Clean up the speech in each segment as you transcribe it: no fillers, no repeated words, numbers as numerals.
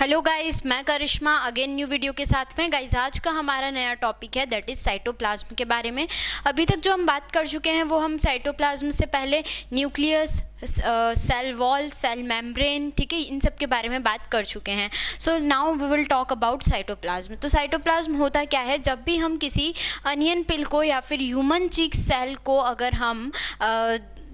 Hello guys, मैं करिश्मा again new video के साथ में। गाइस आज का हमारा नया टॉपिक है दैट इज़ साइटोप्लाज्म के बारे में। अभी तक जो हम बात कर चुके हैं वो हम साइटोप्लाज्म से पहले nucleus, cell wall, cell membrane, ठीक है, इन सब के बारे में बात कर चुके हैं। So now we will talk about cytoplasm. तो साइटोप्लाज्म होता क्या है? जब भी हम किसी अनियन पिल को या फिर ह्यूमन चीक सेल को अगर हम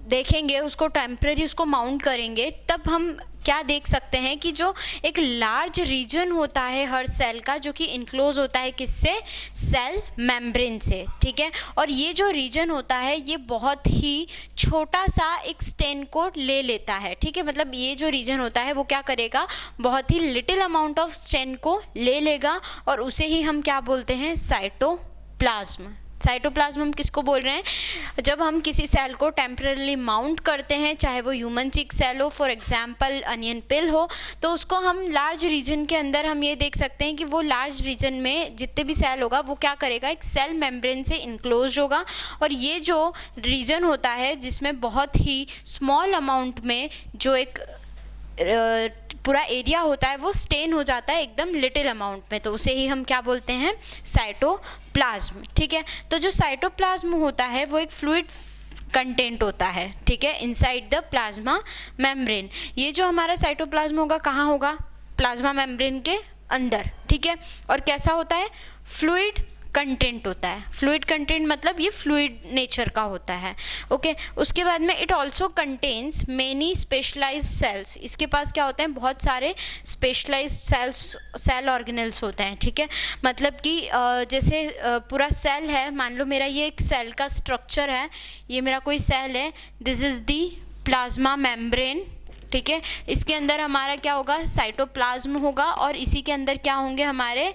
देखेंगे, उसको टेम्परेरी उसको माउंट करेंगे, तब हम क्या देख सकते हैं कि जो एक लार्ज रीजन होता है हर सेल का, जो कि इनक्लोज होता है किससे? सेल मेम्ब्रेन से, ठीक है। और ये जो रीजन होता है ये बहुत ही छोटा सा एक स्टेन को ले लेता है, ठीक है। मतलब ये जो रीजन होता है वो क्या करेगा? बहुत ही लिटिल अमाउंट ऑफ स्टेन को ले लेगा और उसे ही हम क्या बोलते हैं? साइटोप्लाज्म। साइटोप्लाज्म हम किसको बोल रहे हैं? जब हम किसी सेल को टेम्पररी माउंट करते हैं, चाहे वो ह्यूमन चिक सेल हो, फॉर एग्जांपल अनियन पिल हो, तो उसको हम लार्ज रीजन के अंदर हम ये देख सकते हैं कि वो लार्ज रीजन में जितने भी सेल होगा वो क्या करेगा? एक सेल मेम्ब्रेन से इनक्लोज होगा। और ये जो रीजन होता है जिसमें बहुत ही स्मॉल अमाउंट में जो एक पूरा एरिया होता है वो स्टेन हो जाता है एकदम लिटिल अमाउंट में, तो उसे ही हम क्या बोलते हैं? साइटोप्लाज्म, ठीक है। तो जो साइटोप्लाज्म होता है वो एक फ्लूइड कंटेंट होता है, ठीक है, इनसाइड द प्लाज्मा मेम्ब्रेन। ये जो हमारा साइटोप्लाज्म होगा कहाँ होगा? प्लाज्मा मेम्ब्रेन के अंदर, ठीक है। और कैसा होता है? फ्लूइड कंटेंट होता है। फ्लूइड कंटेंट मतलब ये फ्लूइड नेचर का होता है, ओके। उसके बाद में it also contains many specialised cells. इसके पास क्या होते हैं? बहुत सारे स्पेशलाइज्ड सेल ऑर्गेनेल्स होते हैं, ठीक है। मतलब कि जैसे पूरा सेल है, मान लो मेरा ये एक सेल का स्ट्रक्चर है, ये मेरा कोई सेल है, this is the plasma membrane, ठीक है। इसके अंदर हमारा क्या होगा? साइटोप्लाज्म होगा और इसी के अंदर क्या होंगे? हमारे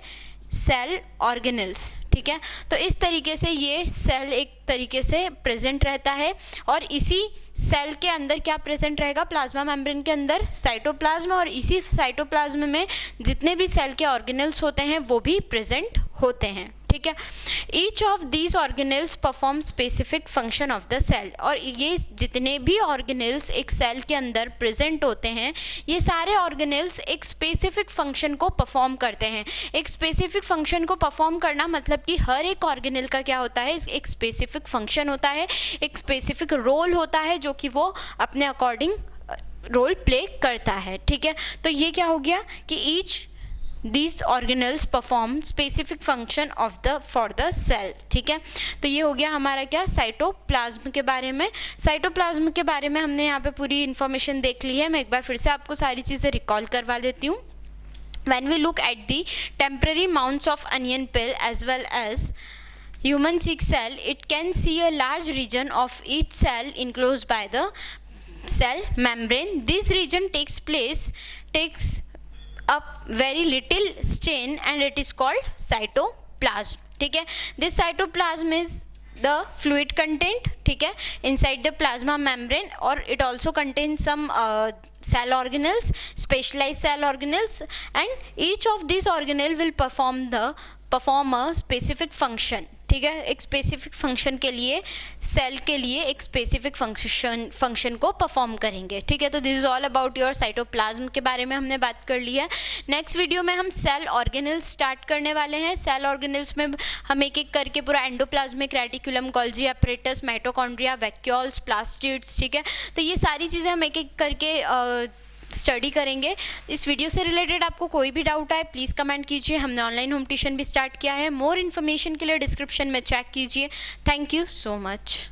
सेल ऑर्गेनेल्स, ठीक है। तो इस तरीके से ये सेल एक तरीके से प्रेजेंट रहता है और इसी सेल के अंदर क्या प्रेजेंट रहेगा? प्लाज्मा मेम्ब्रेन के अंदर साइटोप्लाज्म, और इसी साइटोप्लाज्म में जितने भी सेल के ऑर्गेनेल्स होते हैं वो भी प्रेजेंट होते हैं, ठीक है। Each of these organelles perform specific function of the cell. और ये जितने भी ऑर्गेनेल्स एक सेल के अंदर प्रेजेंट होते हैं, ये सारे ऑर्गेनेल्स एक स्पेसिफिक फंक्शन को परफॉर्म करते हैं। एक स्पेसिफिक फंक्शन को परफॉर्म करना मतलब कि हर एक ऑर्गेनेल का क्या होता है? एक स्पेसिफिक फंक्शन होता है, एक स्पेसिफिक रोल होता है जो कि वो अपने अकॉर्डिंग रोल प्ले करता है, ठीक है। तो ये क्या हो गया कि each These organelles perform specific function of the for the cell, ठीक है। तो ये हो गया हमारा क्या? साइटोप्लाज्म के बारे में। साइटोप्लाज्म के बारे में हमने यहाँ पे पूरी इन्फॉर्मेशन देख ली है। मैं एक बार फिर से आपको सारी चीज़ें रिकॉल करवा देती हूँ। When we look at the temporary mounts of onion pill as well as human cheek cell, it can see a large region of each cell enclosed by the cell membrane. This region takes up very little stain and it is called cytoplasm, ठीक है। This cytoplasm is the fluid content, ठीक है, inside the plasma membrane, or it also contains some cell organelles, specialized cell organelles, and each of these organelle will perform a specific function, ठीक है। एक specific function के लिए cell के लिए एक स्पेसिफिक फंक्शन को परफॉर्म करेंगे, ठीक है। तो this is all about your cytoplasm के बारे में हमने बात कर ली है। नेक्स्ट वीडियो में हम सेल ऑर्गेनेल्स स्टार्ट करने वाले हैं। सेल ऑर्गेनेल्स में हम एक एक करके पूरा endoplasmic reticulum, Golgi apparatus, mitochondria, vacuoles, plastids, ठीक है। तो ये सारी चीज़ें हम एक एक करके स्टडी करेंगे। इस वीडियो से रिलेटेड आपको कोई भी डाउट आए प्लीज़ कमेंट कीजिए। हमने ऑनलाइन होम ट्यूशन भी स्टार्ट किया है। मोर इन्फॉर्मेशन के लिए डिस्क्रिप्शन में चेक कीजिए। Thank you so much.